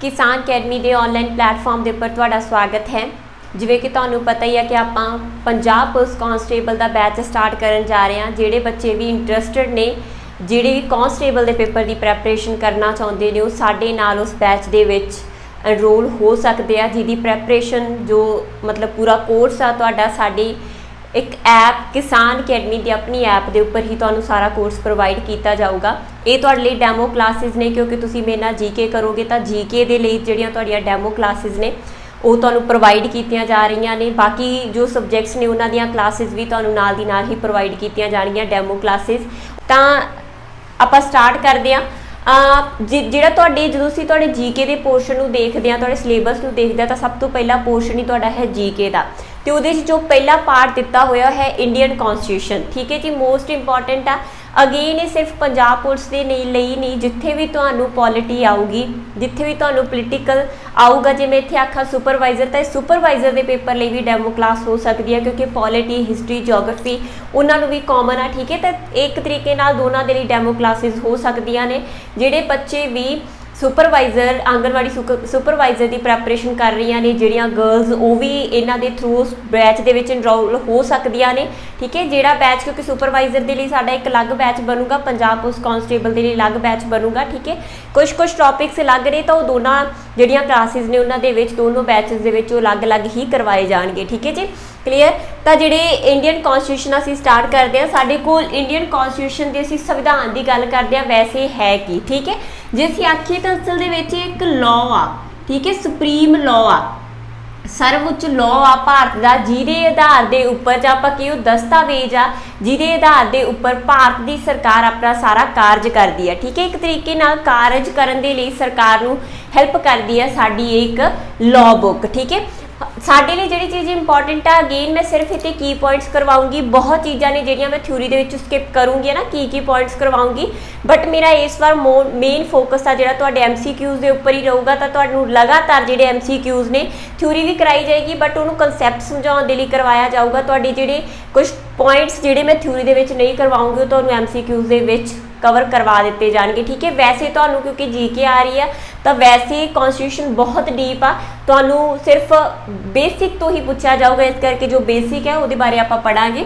किसान अकैडमी के online platform के उपर तुहाडा स्वागत है। जिवें कि तुहानूं पता ही है कि आपां पंजाब पुलिस कांस्टेबल का बैच स्टार्ट करन जा रहे हैं। जिहड़े बच्चे भी इंटरस्टिड ने, जिहड़े भी कांस्टेबल के पेपर की प्रैपरेशन करना चाहुंदे ने, वो साडे नाल उस बैच दे विच एनरोल हो सकते हैं, जिहदी प्रैपरेशन जो मतलब पूरा कोर्स आ तुहाडा साडी एक ऐप किसान अकैडमी की अपनी ऐप के उपर ही तुहानूं सारा कोर्स प्रोवाइड किया जाऊगा। ये तुहाडे लई डैमो क्लासिस ने, क्योंकि तुसीं मेरे नाल जीके करोगे तो जीके दे लई जिहड़ियां तुहाडीआं डैमो क्लासिस ने वो तुहानूं प्रोवाइड कीतियां जा रही ने। बाकी जो सबजैक्ट्स ने उन्हां दीआं क्लासिस भी तुहानूं नाल दी नाल ही प्रोवाइड कीतियां जाणगीआं डैमो क्लासिस। तां आपां स्टार्ट करदे हां। ਜਿਹੜਾ ਤੁਹਾਡੇ ਜਦੋਂ ਅਸੀਂ ਤੁਹਾਡੇ ਜੀਕੇ ਦੇ ਪੋਰਸ਼ਨ ਨੂੰ ਦੇਖਦੇ ਹਾਂ, ਤੁਹਾਡੇ ਸਿਲੇਬਸ ਨੂੰ ਦੇਖਦੇ ਹਾਂ, ਤਾਂ ਸਭ ਤੋਂ ਪਹਿਲਾ ਪੋਰਸ਼ਨ ਹੀ ਤੁਹਾਡਾ ਹੈ ਜੀਕੇ ਦਾ, ਤੇ ਉਹਦੇ 'ਚ ਜੋ ਪਹਿਲਾ ਪਾਰਟ ਦਿੱਤਾ ਹੋਇਆ ਹੈ ਇੰਡੀਅਨ ਕੌਂਸਟੀਟਿਊਸ਼ਨ। ਠੀਕ ਹੈ ਜੀ, ਮੋਸਟ ਇੰਪੋਰਟੈਂਟ ਆ। ਅਗੇਨ ਇਹ ਸਿਰਫ ਪੰਜਾਬ ਪੁਲਿਸ ਦੇ ਲਈ ਨਹੀਂ, ਜਿੱਥੇ ਵੀ ਤੁਹਾਨੂੰ ਪੋਲਿਟੀ ਆਊਗੀ, ਜਿੱਥੇ ਵੀ ਤੁਹਾਨੂੰ ਪੋਲੀਟੀਕਲ ਆਊਗਾ, ਜਿਵੇਂ ਇੱਥੇ ਆਖਾਂ ਸੁਪਰਵਾਈਜ਼ਰ, ਤਾਂ ਇਹ ਸੁਪਰਵਾਈਜ਼ਰ ਦੇ ਪੇਪਰ ਲਈ ਵੀ ਡੈਮੋ ਕਲਾਸ ਹੋ ਸਕਦੀ ਹੈ, ਕਿਉਂਕਿ ਪੋਲਿਟੀ, ਹਿਸਟਰੀ, ਜੀਓਗ੍ਰਾਫੀ ਉਹਨਾਂ ਨੂੰ ਵੀ ਕਾਮਨ ਆ। ਠੀਕ ਹੈ, ਤਾਂ ਇੱਕ ਤਰੀਕੇ ਨਾਲ ਦੋਨਾਂ ਦੇ ਲਈ ਡੈਮੋ ਕਲਾਸਿਸ ਹੋ ਸਕਦੀਆਂ ਨੇ। ਜਿਹੜੇ ਬੱਚੇ ਵੀ सुपरवाइजर आंगनवाड़ी सुपरवाइजर की प्रैपरेशन कर रही ने, जिहड़ियां गर्ल्स वो भी इन्हां दे थ्रू बैच दे विच इनरोल हो सकदियां ने। ठीक है, जिहड़ा बैच क्योंकि सुपरवाइजर के लिए साडा एक अलग बैच बनूगा, पंजाब पुलिस कांस्टेबल के लिए अलग बैच बनूगा। ठीक है, कुछ टॉपिक्स अलग ने, तो दोनों जिहड़ियां क्लासिस ने उन्हां दे विच दोनों बैचेस दे विच अलग अलग ही करवाए जाणगे। ठीक है जी, क्लीयर। तो जिहड़े इंडियन कॉन्स्टिट्यूशन असीं स्टार्ट करते हैं, साडे कोल इंडियन कॉन्स्टिट्यूशन के असीं संविधान की गल करते हैं, वैसे है कि ठीक है जे असीं आखीए तो असल दे विच एक लॉ आ। ठीक है, सुप्रीम लॉ आ, सर्वउच्च लॉ आ भारत का, जिहदे आधार के उपर जां आपां कहिए दस्तावेज आ, जिहदे आधार के उपर भारत की सरकार अपना सारा कारज करती है। ठीक है, एक तरीके नाल कारज करन दे लई सरकार नूं हैल्प करती है साडी एक लॉ बुक। ठीक है, साडे लिए जिहड़ी चीज़ इंपॉर्टेंट है, अगेन मैं सिर्फ इतने की पॉइंट्स करवाऊँगी। बहुत चीज़ां ने जिहड़ियां मैं थ्योरी दे विच स्किप करूँगी ना, की पॉइंट्स करवाऊँगी, बट मेरा इस बार मेन फोकस आ जिहड़ा तुहाडे MCQs दे उपर ही रहूगा। तो तुहानूं लगातार जिहड़े MCQs ने थ्योरी भी कराई जाएगी, बट उन्होंने कंसैप्ट समझाउण दे लई करवाया जाऊगा। तुहाडे जिहड़े कुछ पॉइंट्स जिहड़े मैं थ्योरी दे विच नहीं करवाऊँगी, वो तुहानूं MCQs दे विच कवर करवा दिते जाएंगे। ठीक है, वैसे तुहानूं क्योंकि जीके आ रही है, तो वैसे कॉन्स्टिट्यूशन बहुत डीप आ, तुहानूं सिर्फ बेसिक तो ही पूछा जाऊगा, इस करके जो बेसिक है उसदे बारे आपां पढ़ांगे।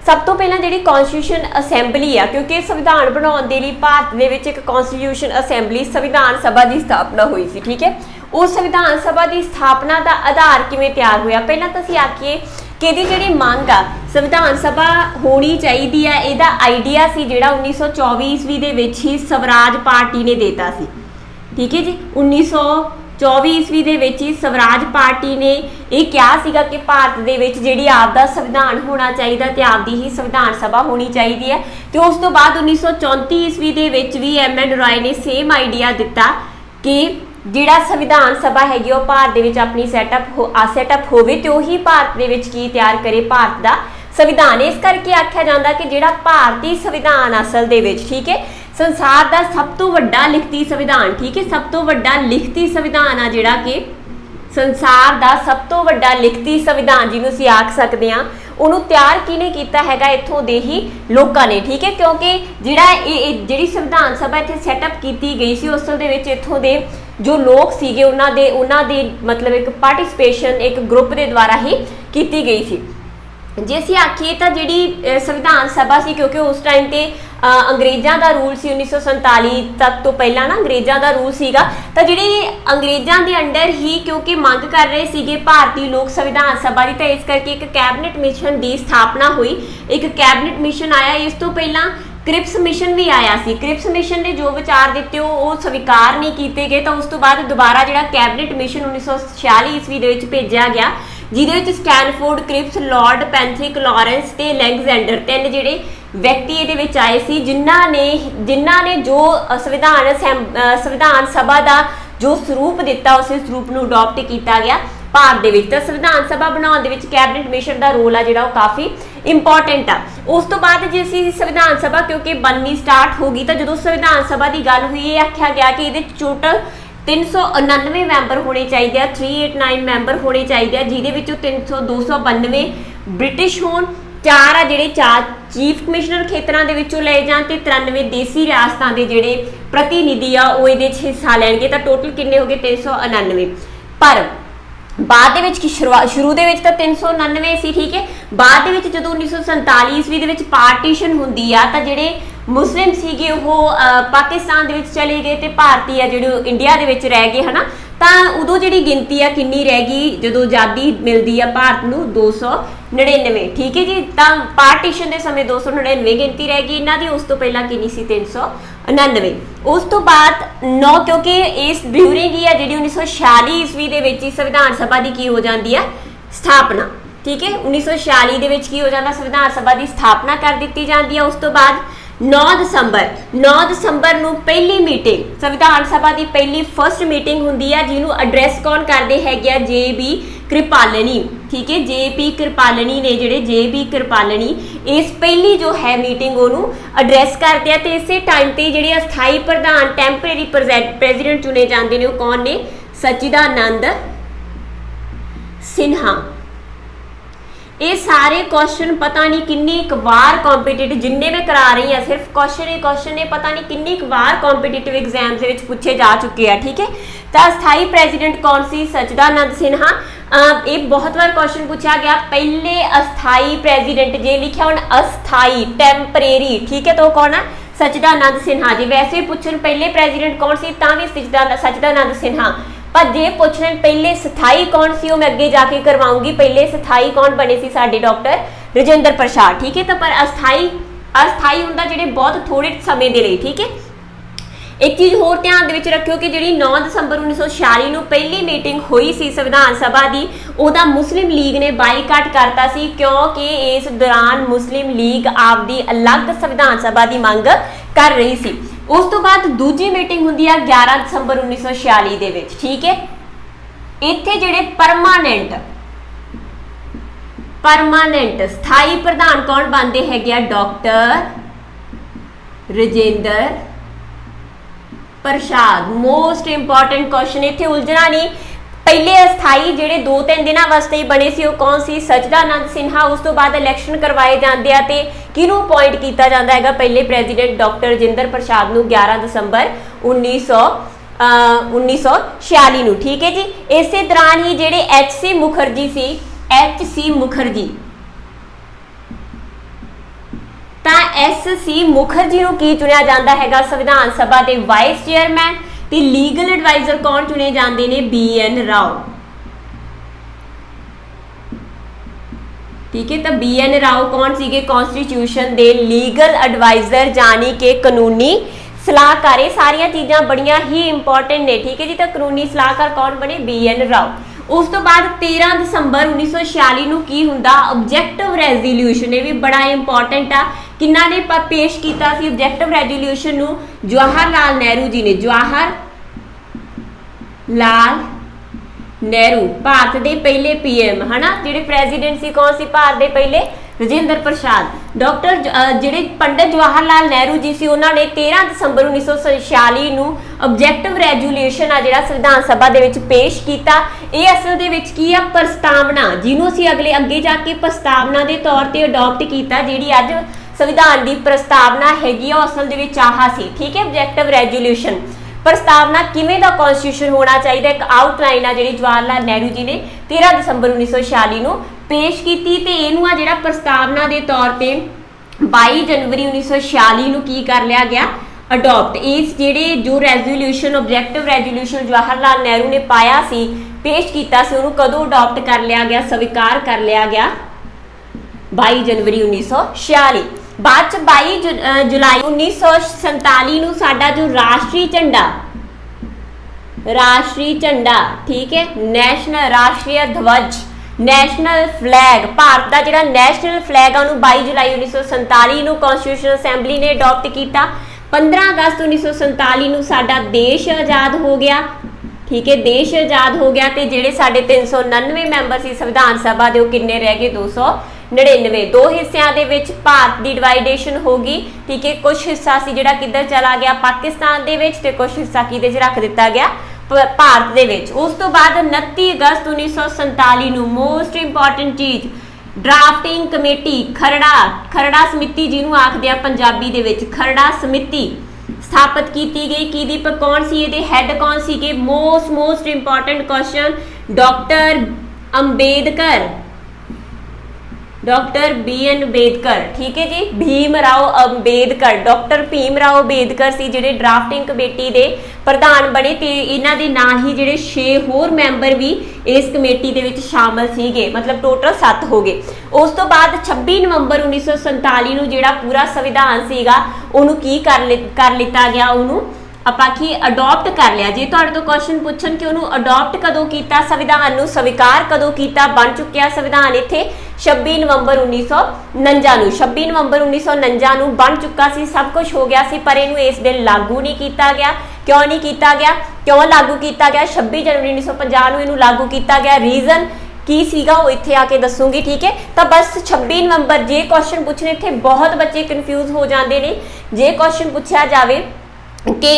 सब तो पहला जिहड़ी कॉन्स्टिट्यूशन असैंबली आ, क्योंकि संविधान बनाउण दे लई भारत दे विच एक कॉन्स्टिट्यूशन असैंबली संविधान सभा की स्थापना हुई सी। ठीक है, उस संविधान सभा की स्थापना का आधार किवें तैयार होया, पहलां तां असीं आखीए कि इहदी जिहड़ी मंग आ संविधान सभा होनी चाहिए है, इहदा आइडिया सी जिहड़ा 1924 ईस्वी दे विच ही स्वराज पार्टी ने देता सी। ठीक है जी, 1924 ईस्वी दे विच ही स्वराज पार्टी ने यह कहा सीगा कि भारत दे विच जिहड़ी आपदा संविधान होना चाहिए ते आपदी ही संविधान सभा होनी चाहिए है। तो उस तो बाद 1934 ईस्वी दे विच भी MN रॉय ने सेम आइडिया दिता कि जिहड़ा संविधान सभा हैगी वो भारत दे विच अपनी सैटअप होवे, तो ही भारत दे विच की तैयार करे भारत का संविधान। इस करके आख्या जाता कि जिहड़ा भारतीय संविधान असल दे विच, ठीक है, संसार का सब तो वड्डा लिखती संविधान। ठीक है, सब तो वड्डा लिखती संविधान आ जिहड़ा कि संसार का सब तो वड्डा लिखती संविधान जिन्होंने असीं आख सकते हैं, उन्होंने तैयार किने कीता हैगा, इत्थों दे ही लोकां ने। ठीक है, क्योंकि जिहड़ी संविधान सभा इत्थे सैटअप की गई सी, उस दे विच इत्थों दे जो लोग सीगे उन्हां दे मतलब एक पार्टिसिपेशन एक ग्रुप के द्वारा ही की गई सी। जे असीं आखीए तो जिहड़ी संविधान सभा सी, क्योंकि उस टाइम ते अंग्रेज़ों का रूल सी 1947 तक तो पहला ना अंग्रेज़ों का रूल सीगा, तो जिहड़ी अंग्रेज़ों के अंडर ही क्योंकि मंग कर रहे सीगे भारतीय लोक संविधान सभा की, तो इस करके एक कैबिनेट मिशन की स्थापना हुई। एक कैबिनेट मिशन आया, इस तो पहला क्रिप्स मिशन भी आया सी। क्रिप्स मिशन ने जो विचार दिते वो स्वीकार नहीं किए गए, तो उस तो बाद दोबारा जिहड़ा कैबिनेट मिशन 1946 ईस्वी दे विच भेजिया गया, जिहदे स्टैनफोर्ड, क्रिप्स, लॉर्ड पैंथरिक, लॉरेंस ते अलेक्जेंडर तीन जिहड़े व्यक्ति इहदे विच आए सी, जिन्हां ने जो संविधान सभा का जो स्वरूप दिता, उस स्वरूप नूं अडॉप्ट किया गया भारत दे विच। तां संविधान सभा बनाउण दे विच कैबिनेट मिशन का रोल आ जिहड़ा वो काफ़ी इंपॉर्टेंट आ। उस तो बाद जे असीं संविधान सभा क्योंकि बननी स्टार्ट हो गई, तो जो संविधान सभा की गल हुई, ये आख्या गया कि ये टोटल 399 मैंबर होने चाहिए, 389 मैंबर होने चाहिए, जिहदे विचों 292 ब्रिटिश होण, 4 ਆ ਜਿਹੜੇ 4 ਚੀਫ ਕਮਿਸ਼ਨਰ ਖੇਤਰਾਂ ਦੇ ਵਿੱਚੋਂ ਲਏ ਜਾਣ ਤੇ 93 ਦੇਸੀ ਰਿਆਸਤਾਂ ਦੇ ਜਿਹੜੇ ਪ੍ਰਤੀਨਿਧੀ ਆ ਉਹ ਇਹਦੇ 'ਚ ਹਿੱਸਾ ਲੈਣਗੇ। ਤਾਂ ਟੋਟਲ ਕਿੰਨੇ ਹੋ ਗਏ 399। ਪਰ ਬਾਅਦ ਦੇ ਵਿੱਚ ਸ਼ੁਰੂ ਦੇ ਵਿੱਚ ਤਾਂ 399 ਸੀ, ਠੀਕ ਹੈ। ਬਾਅਦ ਦੇ ਵਿੱਚ ਜਦੋਂ 1947 ਈਸਵੀ ਦੇ ਵਿੱਚ ਪਾਰਟੀਸ਼ਨ ਹੁੰਦੀ ਆ ਤਾਂ ਜਿਹੜੇ ਮੁਸਲਿਮ ਸੀਗੇ ਉਹ ਪਾਕਿਸਤਾਨ ਦੇ ਵਿੱਚ ਚਲੇ ਗਏ ਤੇ ਭਾਰਤੀ ਆ ਜਿਹੜੇ ਇੰਡੀਆ ਦੇ ਵਿੱਚ ਰਹਿ ਗਏ ਹਨਾ। ਤਾਂ ਉਦੋਂ ਜਿਹੜੀ ਗਿਣਤੀ ਆ ਕਿੰਨੀ ਰਹਿ ਗਈ ਜਦੋਂ ਆਜ਼ਾਦੀ ਮਿਲਦੀ ਆ ਭਾਰਤ ਨੂੰ 299, ਠੀਕ ਹੈ ਜੀ। ਤਾਂ ਪਾਰਟੀਸ਼ਨ ਦੇ ਸਮੇਂ 299 ਗਿਣਤੀ ਰਹਿ ਗਈ ਇਹਨਾਂ ਦੀ। ਉਸ ਤੋਂ ਪਹਿਲਾਂ ਕਿੰਨੀ ਸੀ 399। ਉਸ ਤੋਂ ਬਾਅਦ 9 ਕਿਉਂਕਿ ਇਸ ਡਿਊਰਿੰਗ ਹੀ ਆ ਜਿਹੜੀ 1946 ਈਸਵੀ ਦੇ ਵਿੱਚ ਹੀ ਸੰਵਿਧਾਨ ਸਭਾ ਦੀ ਕੀ ਹੋ ਜਾਂਦੀ ਆ ਸਥਾਪਨਾ, ਠੀਕ ਹੈ। 1946 ਦੇ ਵਿੱਚ ਕੀ ਹੋ ਜਾਂਦਾ ਸੰਵਿਧਾਨ ਸਭਾ ਦੀ ਸਥਾਪਨਾ ਕਰ ਦਿੱਤੀ ਜਾਂਦੀ ਆ। ਉਸ ਤੋਂ ਬਾਅਦ 9 ਦਸੰਬਰ ਨੂੰ ਪਹਿਲੀ ਮੀਟਿੰਗ ਸੰਵਿਧਾਨ ਸਭਾ ਦੀ ਪਹਿਲੀ ਫਰਸਟ ਮੀਟਿੰਗ ਹੁੰਦੀ ਆ ਜਿਹਨੂੰ ਐਡਰੈਸ ਕੌਣ ਕਰਦੇ ਹੈਗੇ ਆ JB कृपालनी, ठीक है। JP कृपालनी ने ਜਿਹੜੇ JP कृपालनी ਇਸ ਪਹਿਲੀ ਜੋ ਹੈ ਮੀਟਿੰਗ ਉਹਨੂੰ ਐਡਰੈਸ ਕਰਦੇ ਆ। ਤੇ ਇਸੇ ਟਾਈਮ ਤੇ ਜਿਹੜੇ ਅਸਥਾਈ ਪ੍ਰਧਾਨ ਟੈਂਪਰੇਰੀ ਪ੍ਰੈਜ਼ੀਡੈਂਟ ਚੁਣੇ ਜਾਂਦੇ ਨੇ ਉਹ ਕੌਣ ਨੇ ਸਚਿਦਾਨੰਦ सिन्हा। ये सारे क्वेश्चन पता नहीं किन्नी बार कॉम्पीटिटिव जिन्ने मैं करा रही हैं सिर्फ क्वेश्चन ने पता नहीं किन्नी बार कॉम्पीटिटिव एग्जाम्स के पूछे जा चुके हैं, ठीक है। तो अस्थाई प्रेजिडेंट कौन सी सचिदानंद सिन्हा। ये बहुत बार क्वेश्चन पूछा गया पहले अस्थाई प्रेजिडेंट जे लिखा हूँ अस्थाई टैंपरेरी, ठीक है। तो कौन है सचिदानंद सिन्हा जी। वैसे पूछन पहले प्रेजिडेंट कौन सी तां भी सचिदानंद सिन्हा। पर जे पूछने पहले स्थाई कौन सी मैं अगे जाके करवाऊंगी। पहले स्थाई कौन बने सी साडे डॉक्टर राजेंद्र प्रसाद, ठीक है। तो पर अस्थाई हुंदा जिहड़े बहुत थोड़े समय दे लई, ठीक है। एक चीज़ होर ध्यान दे विच रखियो कि जिहड़ी 9 दसंबर 1946 ਨੂੰ ਪਹਿਲੀ ਮੀਟਿੰਗ ਹੋਈ ਸੀ ਸੰਵਿਧਾਨ ਸਭਾ ਦੀ ਉਹਦਾ ਮੁਸਲਿਮ ਲੀਗ ਨੇ ਬਾਈਕਾਟ ਕਰਤਾ ਸੀ ਕਿਉਂਕਿ ਇਸ ਦੌਰਾਨ ਮੁਸਲਿਮ ਲੀਗ ਆਪਦੀ ਅਲੱਗ ਸੰਵਿਧਾਨ ਸਭਾ ਦੀ ਮੰਗ ਕਰ ਰਹੀ ਸੀ। ਉਸ ਤੋਂ ਬਾਅਦ ਦੂਜੀ ਮੀਟਿੰਗ ਹੁੰਦੀ ਆ 11 ਦਸੰਬਰ 1946 ਦੇ ਵਿੱਚ, ਠੀਕ ਹੈ। ਇੱਥੇ ਜਿਹੜੇ ਪਰਮਾਨੈਂਟ ਸਥਾਈ ਪ੍ਰਧਾਨ ਕੌਣ ਬਣਦੇ ਹੈਗੇ ਆ ਡਾਕਟਰ ਰਾਜੇਂਦਰ प्रसाद। मोस्ट इंपॉर्टेंट क्वेश्चन इत्थे उलझना नहीं। पहले अस्थाई जिहड़े 2-3 दिनों वास्ते ही बने सी कौन सी सचिदानंद सिन्हा। उस तो बाद इलैक्शन करवाए जाते हैं तो किहनूं अपॉइंट किया जाता है पहले प्रेजिडेंट डॉक्टर राजेंद्र प्रसाद नूं 11 दसंबर 1946 नूं, ठीक है जी। इस दौरान ही जिहड़े HC मुखर्जी ਤਾਂ SC ਮੁਖਰਜੀ ਨੂੰ ਕੀ ਚੁਣਿਆ ਜਾਂਦਾ ਹੈਗਾ ਸੰਵਿਧਾਨ ਸਭਾ ਦੇ ਵਾਈਸ ਚੇਅਰਮੈਨ ਤੇ ਲੀਗਲ ਐਡਵਾਈਜ਼ਰ ਕੌਣ ਚੁਣੇ ਜਾਂਦੇ ਨੇ BN ਰਾਓ, ठीक है। तो BN ਰਾਓ कौन सीगे कॉन्स्टिट्यूशन ਦੇ लीगल एडवाइजर यानी कि कानूनी सलाहकार। ये सारिया चीज़ां बड़ियां ही इंपॉर्टेंट ने, ठीक है जी। तो कानूनी सलाहकार कौन बने BN ਰਾਓ। उस तो बाद 13 दसंबर 1946 ਨੂੰ ਕੀ ਹੁੰਦਾ ऑब्जेक्टिव रेजोल्यूशन। ये भी बड़ा इंपॉर्टेंट आ किन्ना ने पेश किया सी ऑब्जेक्टिव रेजोल्यूशन ਨੂੰ जवाहर लाल नेहरू जी ने। जवाहर लाल नेहरू भारत के पहले PM है ना। जिहड़े प्रेजिडेंट सी कौन सी भारत के पहले राजेंद्र प्रसाद। डॉक्टर जिहड़े पंडित जवाहर लाल नेहरू जी सी उन्होंने 13 दसंबर 1946 ਨੂੰ ऑब्जेक्टिव रेजोल्यूशन आ जिहड़ा संविधान सभा दे विच पेश किया। ये असल दे विच की आ प्रस्तावना जिन्हों असीं अगे जाके प्रस्तावना के तौर पर अडॉप्ट किया। जिहड़ी अज संविधान की प्रस्तावना हैगी असल दे विच आह सी, ठीक है। ऑब्जेक्टिव रेजोल्यूशन प्रस्तावना किवें दा कॉन्स्टिट्यूशन होना चाहिए एक आउटलाइन आ जिहड़ी जवाहर लाल नेहरू जी ने 13 दसंबर 1946 ਨੂੰ पेश की। तो इनू आ जिहड़ा प्रस्तावना के तौर पर 22 जनवरी 1946 ਨੂੰ की कर लिया गया अडॉप्ट। इस जिहड़े जो resolution objective resolution Jawahar Lal Nehru ने पाया सी पेश किया सी उन्होंने कदों अडॉप्ट कर लिया गया स्वीकार कर लिया गया 22 जनवरी 1946। बाद 22 जुलाई 1947 ਨੂੰ ਸਾਡਾ जो राष्ट्रीय झंडा, ठीक है, नैशनल राष्ट्रीय ध्वज नैशनल फ्लैग भारत का जिहड़ा नैशनल फ्लैग है उन्होंने 22 जुलाई 1947 ਨੂੰ कॉन्स्टिट्यूशन असैंबली ने अडॉप्ट किया। 15 अगस्त 1947 ਨੂੰ ਸਾਡਾ देश आज़ाद हो गया, ठीक है। देश आज़ाद हो गया तो जिहड़े साडे 399 मैंबर सी संविधान सभा के किन्ने रह गए 299। दो हिस्सों के भारत की डिवाइडेशन होगी, ठीक है। कुछ हिस्सा सी जिहड़ा किधर चला गया पाकिस्तान दे विच ते कुछ हिस्सा किहदे च रख दिता गया भारत दे विच। उस तो बाद 29 अगस्त 1947 ਨੂੰ मोस्ट इंपॉर्टेंट चीज़ ड्राफ्टिंग कमेटी खरड़ा खरड़ा समिति जिन्होंने आखदे आ पंजाबी दे विच खरड़ा समिति स्थापित की गई की पर कौन सी ये हैड कौन सी most important question doctor Ambedkar doctor B N Ambedkar ठीक है जी भीमराव अंबेडकर डॉक्टर भीमराव अंबेडकर सी जिहड़े ड्राफ्टिंग कमेटी दे प्रधान बने ते इन्हां दे नाल ही जिहड़े 6 होर मैंबर भी इस कमेटी दे विच शामिल सीगे मतलब टोटल 7 हो गए। उस तो बाद 26 नवंबर 1947 नूं जिहड़ा पूरा संविधान सीगा उहनूं की कर लिता गया उहनूं ਆਪਾਂ ਕੀ ਅਡਾਪਟ ਕਰ ਲਿਆ। ਜੇ ਤੁਹਾਡੇ ਤੋਂ ਕੁਐਸਚਨ ਪੁੱਛਣ ਕਿ ਉਹਨੂੰ ਅਡਾਪਟ ਕਦੋਂ ਕੀਤਾ ਸੰਵਿਧਾਨ ਨੂੰ ਸਵੀਕਾਰ ਕਦੋਂ ਕੀਤਾ ਬਣ ਚੁੱਕਿਆ ਸੰਵਿਧਾਨ ਇੱਥੇ 26 ਨਵੰਬਰ 1949 ਨੂੰ 26 ਨਵੰਬਰ 1949 ਨੂੰ ਬਣ ਚੁੱਕਾ ਸੀ ਸਭ ਕੁਝ ਹੋ ਗਿਆ ਸੀ ਪਰ ਇਹਨੂੰ ਇਸ ਦਿਨ ਲਾਗੂ ਨਹੀਂ ਕੀਤਾ ਗਿਆ। ਕਿਉਂ ਨਹੀਂ ਕੀਤਾ ਗਿਆ ਕਿਉਂ ਲਾਗੂ ਕੀਤਾ ਗਿਆ 26 ਜਨਵਰੀ 1950 ਨੂੰ ਇਹਨੂੰ ਲਾਗੂ ਕੀਤਾ ਗਿਆ ਰੀਜ਼ਨ ਕੀ ਸੀਗਾ ਉਹ ਇੱਥੇ ਆ ਕੇ ਦੱਸੂਗੀ ਠੀਕ ਹੈ। ਤਾਂ ਬਸ 26 ਨਵੰਬਰ ਜੇ ਕੁਐਸਚਨ ਪੁੱਛਣੇ ਇੱਥੇ ਬਹੁਤ ਬੱਚੇ ਕਨਫਿਊਜ਼ ਹੋ ਜਾਂਦੇ ਨੇ ਜੇ ਕੁਐਸਚਨ ਪੁੱਛਿਆ ਜਾਵੇ कि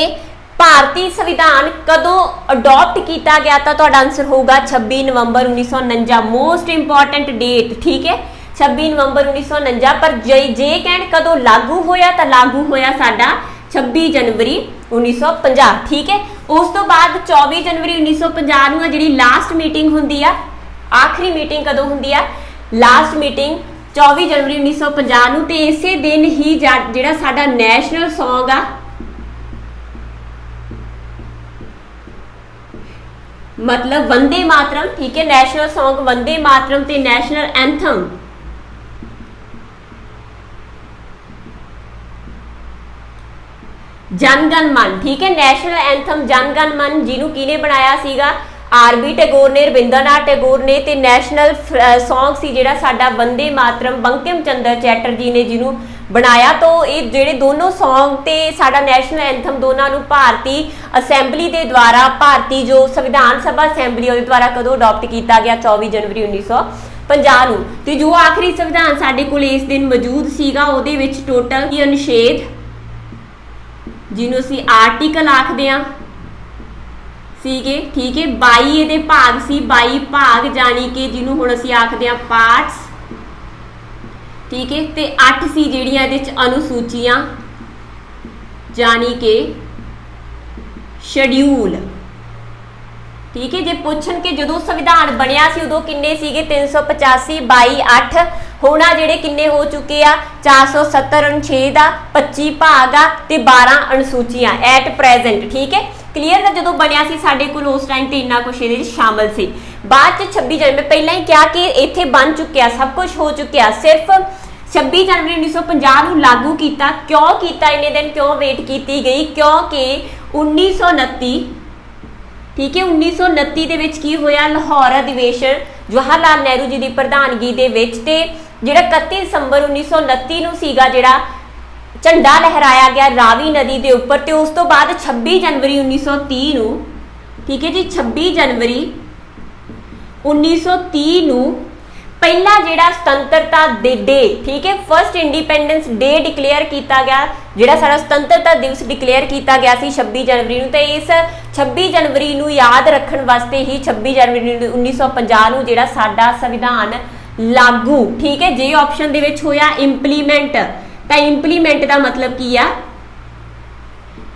भारतीय संविधान कदों अडॉप्ट किया गया तो तुहाडा आंसर होगा 26 नवंबर 1949 मोस्ट इंपॉर्टेंट डेट ठीक है 26 नवंबर 1949 पर जे कहण कदों लागू होया तो लागू होया साडा 26 जनवरी 1950 ठीक है। उस तो बाद 24 जनवरी 1950 नूं जिहड़ी लास्ट मीटिंग हुंदी आ आखिरी मीटिंग कदों हुंदी आ लास्ट मीटिंग 24 जनवरी 1950 नूं ते इसे दिन ही जिहड़ा साडा नैशनल सॉन्ग आ मतलब वंदे मातरम ठीक है नैशनल सॉन्ग वंदे मातरम ते नैशनल एंथम जनगण मन ठीक है नैशनल एंथम जनगण मन जिन्हों किने बनाया सीगा आर.बी. टैगोर ने रविंद्रनाथ टैगोर ने ते नैशनल सॉन्ग सी जिहड़ा साडा वंदे मातरम बंकिम चंद्र चैटर्जी ने जिन्हों बनाया। तो ये जिहड़े दोनों सॉन्ग ते साडा नैशनल एंथम दोनों नूं भारती असैंबली दे द्वारा भारती जो संविधान सभा असैंबली उहदे द्वारा कदों अडॉप्ट किया गया 24 जनवरी 1950 नूं ते जो आखिरी संविधान साडे कोल इस दिन मौजूद सीगा उहदे विच टोटल की अनुच्छेद जिन्हों असीं आर्टिकल आखदे आ सीगे ठीक है 22 इहदे भाग सी 22 भाग जानी कि जिन्हों हुण असीं आखदे आ पार्ट्स ठीक है ते 8 सी जिहड़ियां इहदे च अनुसूचियां जानी कि शेड्यूल ठीक है। जे पुछन के जो संविधान बनिया सी उदों किन्ने सीगे 385 22 8 हुण आ जिहड़े किन्ने हो चुके आ 470 अनुच्छेद आ 25 भाग आ ते 12 अनुसूचियां एट प्रेजेंट ठीक है क्लीयर है। जो बनिया सी साडे कोल उस टाइम ते इन्ना कुछ इहदे शामिल सी बाद 26 जनवरी में पहला ही क्या कि इत्थे बन चुकिया सब कुछ हो चुकिया सिर्फ 26 जनवरी 1950 नूं लागू किया क्यों किया इन्ने दिन क्यों वेट की गई क्योंकि 1929 ठीक है 1929 दे विच की होया लाहौर अधिवेशन जवाहरलाल नेहरू जी की प्रधानगी दे विच ते जिहड़ा 31 दिसंबर 1929 नूं सीगा जिहड़ा झंडा लहराया गया रावी नदी के उपर तो उस तो बाद 26 जनवरी 1930 नूं ठीक है जी 26 जनवरी 1930 नूं पहला जिहड़ा स्वतंत्रता डे ठीक है फर्स्ट इंडिपेंडेंस डे डिक्लेयर किया गया जिहड़ा साडा स्वतंत्रता दिवस डिक्लेयर किया गया सी 26 जनवरी नूं ते इस 26 जनवरी नूं याद रखण वास्ते ही 26 जनवरी 1950 नूं जिहड़ा साडा संविधान लागू ठीक है जे ऑप्शन दे विच होया इंप्लीमेंट तो इंप्लीमेंट का मतलब की आ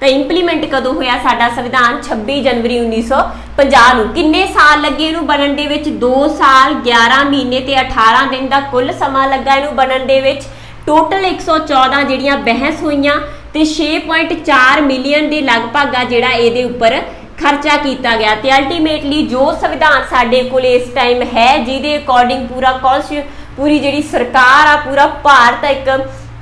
तो इंप्लीमेंट कदों होया साडा संविधान 26 जनवरी 1950 नूं किन्ने साल लगे इहनूं बनन दे विच 2 साल 11 महीने ते 18 दिन का कुल समा लगा इहनूं बनन दे विच टोटल 114 जिहड़ियां बहस होईयां ते 6.4 मिलियन के लगभग आ जिहड़ा इहदे उपर खर्चा किया गया ते अल्टीमेटली जो संविधान साडे कोल इस टाइम है जिहदे अकॉर्डिंग पूरी जिहड़ी सरकार आ पूरा भारत एक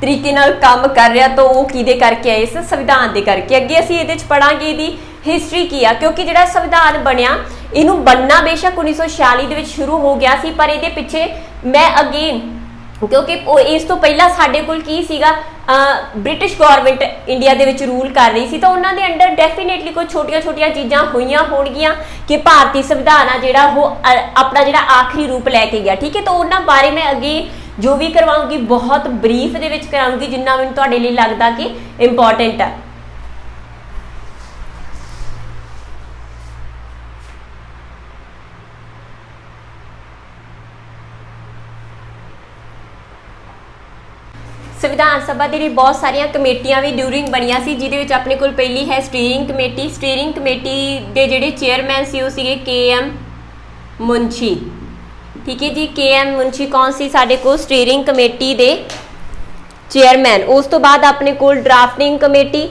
तरीके नाल काम कर रहा तो वो किहदे करके इस संविधान दे करके अगे असीं इहदे च पढ़ांगे इहदी हिस्टरी की आ क्योंकि जिहड़ा संविधान बनिया इहनूं बनना बेशक 1946 दे विच शुरू हो गया सी पर इहदे पिछे मैं अगेन क्योंकि इस तो पहला साडे कोल की सीगा British government India they which rule कर रही सी तो उन्हां दे अंडर डेफिनेटली कोई छोटिया छोटिया चीज़ां होईयां होणगियां कि भारतीय संविधान आ जिहड़ा वो अपना जिहड़ा आखिरी रूप लैके गया ठीक है। तो उन्हां बारे मैं अगे जो भी करवाऊंगी बहुत ब्रीफ दे विच कराऊंगी जिन्ना मैनूं तुहाडे लई लगदा कि इंपॉर्टेंट है। संविधान सभा के लिए बहुत सारिया कमेटियां भी ड्यूरिंग बनिया सी, जिहदे विच अपने कोल पहली है स्टीयरिंग कमेटी। स्टीयरिंग कमेटी के जिहड़े चेयरमैन सी वो सीगे KM मुंशी। ठीक है जी, KM मुंशी कौन सी साडे कोल स्टीयरिंग कमेटी दे चेयरमैन। उस तो बाद अपने कोल ड्राफ्टिंग कमेटी,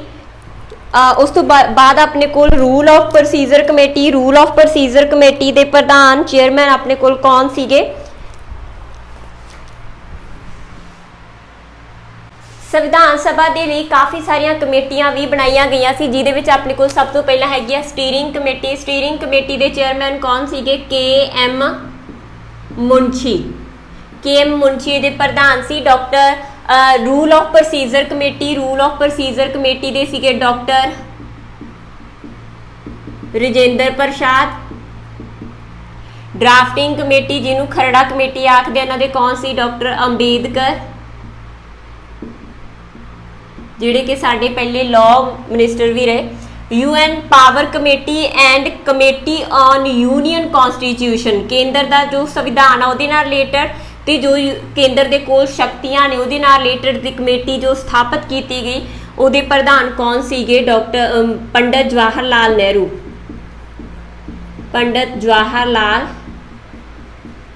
उस तो बाद अपने कोल rule of procedure committee. Rule of procedure committee दे प्रधान चेयरमैन अपने कोल कौन सीगे? संविधान सभा के लिए काफ़ी सारिया कमेटियां भी बनाई गई सी, जिहदे विच अपने कोल सब तो पहला हैगी स्टीयरिंग कमेटी। स्टीयरिंग कमेटी के चेयरमैन कौन सीगे? KM मुंशी। KM मुंशी दे प्रधान सी doctor. Rule of procedure committee, rule of procedure committee दे सीगे doctor Rajendra Prasad. Drafting committee जिन्हों खरड़ा कमेटी आखदे इन्हां दे कौन सी? डॉक्टर अंबेडकर, जिहड़े कि साडे पहले लॉ मिनिस्टर भी रहे। UN power committee and committee on union constitution, केंद्र का जो संविधान है उहदे नाल रिलेटेड ते जो केंद्र के कोल शक्तियां ने उहदे नाल रिलेटेड दी कमेटी जो स्थापित की गई, उहदे प्रधान कौन सीगे? डॉक्टर पंडित जवाहर लाल नेहरू। पंडित जवाहर लाल